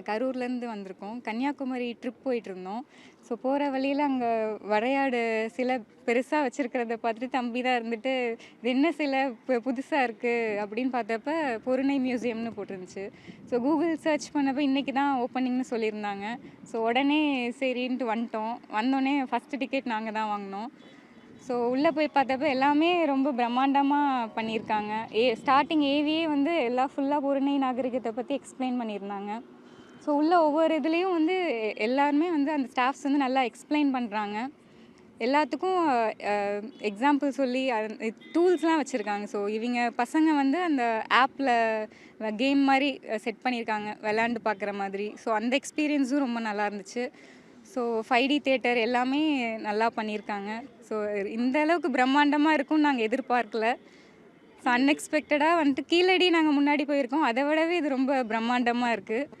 நாங்கள் கரூர்லேருந்து வந்திருக்கோம். Kanyakumari trip போயிட்டுருந்தோம். So போகிற வழியில் அங்கே வரையாடு சிலை பெருசாக வச்சுருக்கிறத பார்த்துட்டு தம்பி தான் இருந்துட்டு, இது என்ன சிலை புதுசாக இருக்குது அப்படின்னு பார்த்தப்ப பொருணை மியூசியம்னு போட்டிருந்துச்சு. ஸோ கூகுள் சர்ச் பண்ணப்போ இன்றைக்கி தான் ஓப்பனிங்னு சொல்லியிருந்தாங்க. ஸோ உடனே சரின்ட்டு வந்துட்டோம். வந்தோடனே ஃபஸ்ட்டு டிக்கெட் நாங்கள் தான் வாங்கினோம். ஸோ உள்ளே போய் பார்த்தப்ப எல்லாமே ரொம்ப பிரம்மாண்டமாக பண்ணியிருக்காங்க. ஸ்டார்டிங் ஏவியே வந்து ஃபுல்லாக பொருணை நாகரிகத்தை பற்றி எக்ஸ்பிளைன் பண்ணியிருந்தாங்க. ஸோ உள்ள ஒவ்வொரு இதுலேயும் வந்து எல்லாருமே வந்து அந்த ஸ்டாஃப்ஸ் வந்து நல்லா எக்ஸ்பிளைன் பண்ணுறாங்க. எல்லாத்துக்கும் எக்ஸாம்பிள் சொல்லி டூல்ஸ்லாம் வச்சுருக்காங்க. ஸோ இவங்க பசங்க வந்து அந்த ஆப்பில் கேம் மாதிரி செட் பண்ணியிருக்காங்க, விளாண்டு பார்க்குற மாதிரி. ஸோ அந்த எக்ஸ்பீரியன்ஸும் ரொம்ப நல்லா இருந்துச்சு. ஸோ 5D தியேட்டர் எல்லாமே நல்லா பண்ணியிருக்காங்க. ஸோ இந்த அளவுக்கு பிரம்மாண்டமாக இருக்கும்னு நாங்கள் எதிர்பார்க்கல. ஸோ அன்எக்ஸ்பெக்டடாக வந்துட்டு கீழடி நாங்கள் முன்னாடி போயிருக்கோம். அதை விடவே இது ரொம்ப பிரம்மாண்டமாக இருக்குது.